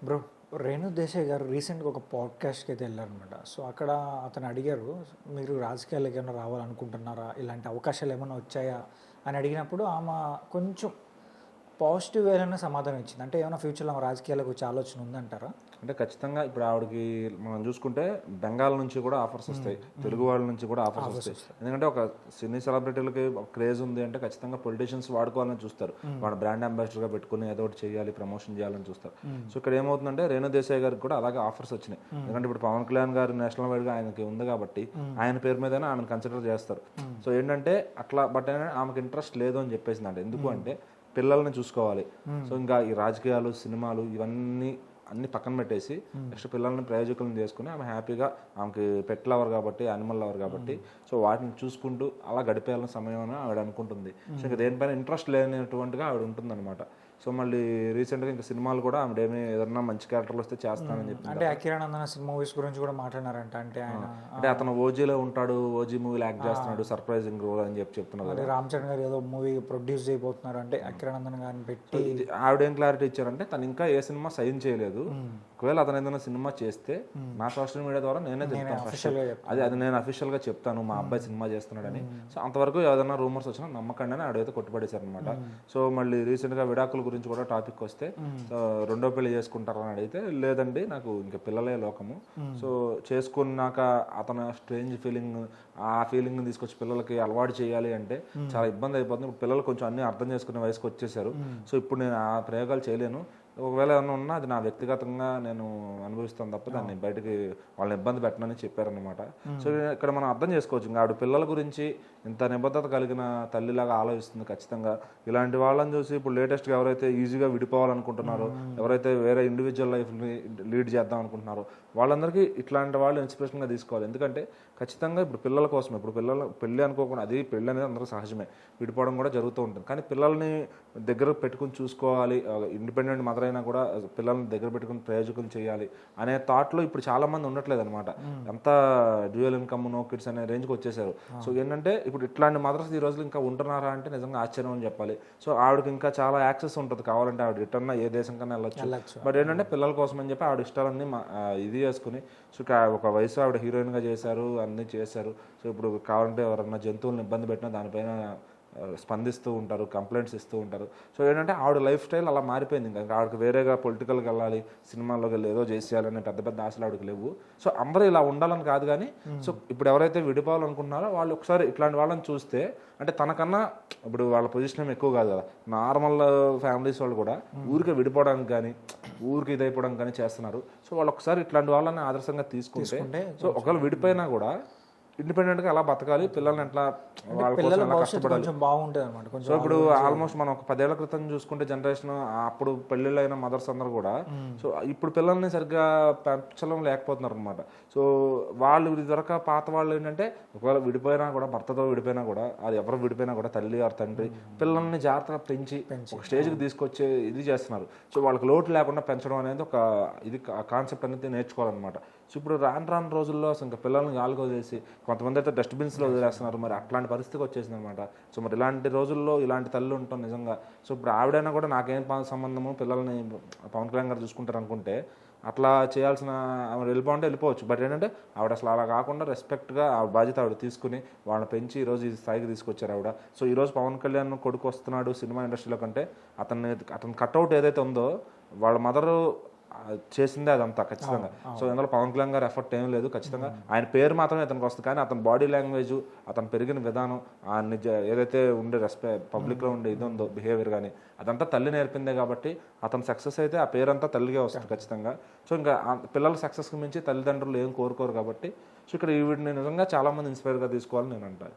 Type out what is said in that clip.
Bro, Renu Desai గారు రీసెంట్గా ఒక పాడ్కాస్ట్కి అయితే వెళ్ళారనమాట. సో అక్కడ అతను అడిగారు, మీరు రాజకీయాలకు ఏమైనా రావాలనుకుంటున్నారా, ఇలాంటి అవకాశాలు ఏమైనా వచ్చాయా అని అడిగినప్పుడు ఆమె కొంచెం పాజిటివ్ వేలోనే సమాధానం ఇచ్చింది. అంటే ఏమైనా ఫ్యూచర్లో ఆమె రాజకీయాలకు వచ్చే ఆలోచన ఉందంటారా? అంటే ఖచ్చితంగా ఇప్పుడు ఆవిడకి మనం చూసుకుంటే బెంగాల్ నుంచి కూడా ఆఫర్స్ వస్తాయి, తెలుగు వాళ్ళ నుంచి కూడా ఆఫర్స్ వస్తాయి. ఎందుకంటే ఒక సినీ సెలబ్రిటీలకి క్రేజ్ ఉంది అంటే ఖచ్చితంగా పొలిటీషియన్స్ వాడుకోవాలని చూస్తారు. వాళ్ళ బ్రాండ్ అంబాసిడర్గా పెట్టుకుని ఏదో ఒకటి చేయాలి, ప్రమోషన్ చేయాలని చూస్తారు. సో ఇక్కడ ఏమవుతుందంటే రేణు దేశాయ్ గారికి కూడా అలాగే ఆఫర్స్ వచ్చినాయి. ఎందుకంటే ఇప్పుడు పవన్ కళ్యాణ్ గారు నేషనల్ వైడ్గా ఆయనకి ఉంది కాబట్టి ఆయన పేరు మీదనే ఆమెను కన్సిడర్ చేస్తారు. సో ఏంటంటే అట్లా బట్ ఆమెకు ఇంట్రెస్ట్ లేదు అని చెప్పేసింది. అంటే ఎందుకు అంటే పిల్లల్ని చూసుకోవాలి. సో ఇంకా ఈ రాజకీయాలు, సినిమాలు అన్ని పక్కన పెట్టేసి నెక్స్ట్ పిల్లల్ని ప్రయోజకులను చేసుకుని ఆమె హ్యాపీగా, ఆమెకి పెట్ లవర్ కాబట్టి, యానిమల్ లవర్ కాబట్టి, సో వాటిని చూసుకుంటూ అలా గడిపేయాలని సమయం అని ఆవిడ అనుకుంటుంది. సో ఇంకా దేనిపైన ఇంట్రెస్ట్ లేనటువంటిగా ఆవిడ ఉంటుంది అనమాట. సో మళ్ళీ రీసెంట్గా ఇంకా సినిమాలు కూడా ఆమె ఏదన్నా మంచి క్యారెక్టర్లు వస్తే చేస్తానని చెప్పి, అంటే అకిరానందన మూవీస్ గురించి కూడా మాట్లాడినారంట. అంటే అతను ఓజీలో ఉంటాడు, ఓజీ మూవీలో యాక్ట్ చేస్తున్నాడు, సర్ప్రైజింగ్ రోల్ అని చెప్తున్నారు. రామ్ చరణ్ గారు ఏదో మూవీ ప్రొడ్యూస్ చేయబోతున్నారు, అంటే అకిరానందన గారిని పెట్టి. ఆవిడేం క్లారిటీ ఇచ్చారంటే తను ఇంకా ఏ సినిమా సైన్ చేయలేదు. ఒకవేళ అతను ఏదైనా సినిమా చేస్తే నా సోషల్ మీడియా ద్వారా నేనే చెప్తాను, అది నేను అఫీషియల్ గా చెప్తాను మా అబ్బాయి సినిమా చేస్తున్నాడని. సో అంతవరకు ఏదైనా రూమర్స్ వచ్చినా నమ్మకండి అని ఆవిడైతే కొట్టుపడేశారు అనమాట. సో మళ్ళీ రీసెంట్ గా విడాకుల గురించి కూడా టాపిక్ వస్తే, రెండో పెళ్లి చేసుకుంటారని అడిగితే లేదండి నాకు ఇంకా పిల్లలే లోకము, సో చేసుకున్నాక అతను స్ట్రేంజ్ ఫీలింగ్, ఆ ఫీలింగ్ తీసుకొచ్చి పిల్లలకి అలవాటు చేయాలి అంటే చాలా ఇబ్బంది అయిపోతుంది. ఇప్పుడు పిల్లలు కొంచెం అన్ని అర్థం చేసుకునే వయసుకు వచ్చేసారు. సో ఇప్పుడు నేను ఆ ప్రయోగాలు చేయలేను, ఒకవేళ ఏమన్నా ఉన్నా అది నా వ్యక్తిగతంగా నేను అనుభవిస్తాను తప్ప దాన్ని బయటకి వాళ్ళని ఇబ్బంది పెట్టనని చెప్పారనమాట. సో ఇక్కడ మనం అర్థం చేసుకోవచ్చు, ఇంకా ఆవిడ పిల్లల గురించి ఇంత నిబద్ధత కలిగిన తల్లిలాగా ఆలోచిస్తుంది. ఖచ్చితంగా ఇలాంటి వాళ్ళని చూసి ఇప్పుడు లేటెస్ట్గా ఎవరైతే ఈజీగా విడిపోవాలనుకుంటున్నారో, ఎవరైతే వేరే ఇండివిజువల్ లైఫ్ని లీడ్ చేద్దాం అనుకుంటున్నారో వాళ్ళందరికీ ఇట్లాంటి వాళ్ళు ఇన్స్పిరేషన్గా తీసుకోవాలి. ఎందుకంటే ఖచ్చితంగా ఇప్పుడు పిల్లల కోసం, ఇప్పుడు పెళ్ళి అనుకోకుండా, అది పెళ్ళి అనేది అందరూ సహజమే, విడిపోవడం కూడా జరుగుతూ ఉంటుంది. కానీ పిల్లల్ని దగ్గర పెట్టుకుని చూసుకోవాలి, ఇండిపెండెంట్ మదర్ అయినా కూడా పిల్లల్ని దగ్గర పెట్టుకుని ప్రయోజకులు చేయాలి అనే థాట్లో ఇప్పుడు చాలా మంది ఉండట్లేదు అనమాట. అంతా డ్యూయల్ ఇన్కమ్, నో కిడ్స్ అనే రేంజ్కి వచ్చేసారు. సో ఏంటంటే ఇప్పుడు ఇట్లాంటి మదర్స్ ఈ రోజులు ఇంకా ఉంటున్నారా అంటే నిజంగా ఆశ్చర్యం అని చెప్పాలి. సో ఆవిడకి ఇంకా చాలా యాక్సెస్ ఉంటుంది, కావాలంటే ఆవిడ రిటర్న్ ఏ దేశం కన్నా వెళ్ళొచ్చు. బట్ ఏంటంటే పిల్లల కోసం అని చెప్పి ఆవిడ ఇష్టాలన్నీ ఇది చేసుకుని, సో ఒక వయసు ఆవిడ హీరోయిన్గా చేశారు, అన్నీ చేశారు. సో ఇప్పుడు కావాలంటే ఎవరన్నా జంతువులను ఇబ్బంది పెట్టినా దానిపైన స్పందిస్తూ ఉంటారు, కంప్లైంట్స్ ఇస్తూ ఉంటారు. సో ఏంటంటే ఆవిడ లైఫ్ స్టైల్ అలా మారిపోయింది. ఇంకా ఆవిడకి వేరేగా పొలిటికల్కి వెళ్ళాలి, సినిమాల్లోకి వెళ్ళి ఏదో చేసేయాలనే పెద్ద పెద్ద ఆశలు ఆవిడకి లేవు. సో అందరూ ఇలా ఉండాలని కాదు, కానీ సో ఇప్పుడు ఎవరైతే విడిపోవాలనుకుంటున్నారో వాళ్ళు ఒకసారి ఇట్లాంటి వాళ్ళని చూస్తే, అంటే తనకన్నా ఇప్పుడు వాళ్ళ పొజిషన్ ఏమి ఎక్కువ కాదు కదా, నార్మల్ ఫ్యామిలీస్ వాళ్ళు కూడా ఊరికే విడిపోవడానికి కానీ ఊరికి ఇదైపోవడానికి కానీ చేస్తున్నారు. సో వాళ్ళు ఒకసారి ఇట్లాంటి వాళ్ళని ఆదర్శంగా తీసుకుంటే, సో ఒకవేళ విడిపోయినా కూడా ఇండిపెండెంట్గా అలా బతకాలి, పిల్లల్ని ఎట్లా వాళ్ళ కోసం ఎలా కష్టపడాలి. సో ఇప్పుడు ఆల్మోస్ట్ మనం ఒక 10 ఏళ్ల క్రితం చూసుకుంటే జనరేషన్, అప్పుడు పెళ్ళిళ్ళు అయిన మదర్స్ అందరూ కూడా సో ఇప్పుడు పిల్లల్ని సరిగ్గా పెంచడం లేకపోతున్నారు అనమాట. సో వాళ్ళు ఇదివరకు పాత వాళ్ళు ఏంటంటే ఒకవేళ విడిపోయినా కూడా, భర్తతో విడిపోయినా కూడా, అది ఎవరు విడిపోయినా కూడా తల్లి ఆర్ తండ్రి పిల్లల్ని జాగ్రత్తగా పెంచి ఒక స్టేజ్కి తీసుకొచ్చే ఇది చేస్తున్నారు. సో వాళ్ళకి లోటు లేకుండా పెంచడం అనేది ఒక ఇది కాన్సెప్ట్ అనేది నేర్చుకోవాలన్నమాట. సో ఇప్పుడు రాను రోజుల్లో అసలు ఇంకా పిల్లల్ని గాలికి వదిలేసి కొంతమంది అయితే డస్ట్బిన్స్లో వదిలేస్తున్నారు. మరి అట్లాంటి పరిస్థితికి వచ్చేసింది అనమాట. సో మరి ఇలాంటి రోజుల్లో ఇలాంటి తల్లి ఉంటాం నిజంగా. సో ఇప్పుడు ఆవిడైనా కూడా నాకేం సంబంధము, పిల్లల్ని పవన్ కళ్యాణ్ గారు చూసుకుంటారు అనుకుంటే అట్లా చేయాల్సిన, ఆవిడ వెళ్ళిపోంటే వెళ్ళిపోవచ్చు. బట్ ఏంటంటే ఆవిడ అసలు అలా కాకుండా రెస్పెక్ట్గా ఆ బాధ్యత ఆవిడ తీసుకుని వాళ్ళని పెంచి ఈరోజు ఈ స్థాయికి తీసుకొచ్చారు ఆవిడ. సో ఈరోజు పవన్ కళ్యాణ్ కొడుకు వస్తున్నాడు సినిమా ఇండస్ట్రీలో కంటే అతని కట్అవుట్ ఏదైతే ఉందో వాళ్ళ మదరు చేసిందే అదంతా ఖచ్చితంగా. సో ఇందులో పవన్ కళ్యాణ్ గారు ఎఫర్ట్ ఏం లేదు. ఖచ్చితంగా ఆయన పేరు మాత్రమే అతనికి వస్తుంది, కానీ అతని బాడీ లాంగ్వేజ్, అతను పెరిగిన విధానం, ఆయన ఏదైతే ఉండే పబ్లిక్లో ఉండే ఇది ఉందో బిహేవియర్ కానీ అదంతా తల్లి నేర్పిందే. కాబట్టి అతను సక్సెస్ అయితే ఆ పేరంతా తల్లిగా వస్తుంది ఖచ్చితంగా. సో ఇంకా పిల్లల సక్సెస్కి మించి తల్లిదండ్రులు ఏం కోరుకోరు కాబట్టి సో ఇక్కడ వీటిని నిజంగా చాలామంది ఇన్స్పైర్గా తీసుకోవాలని నేను అంటాను.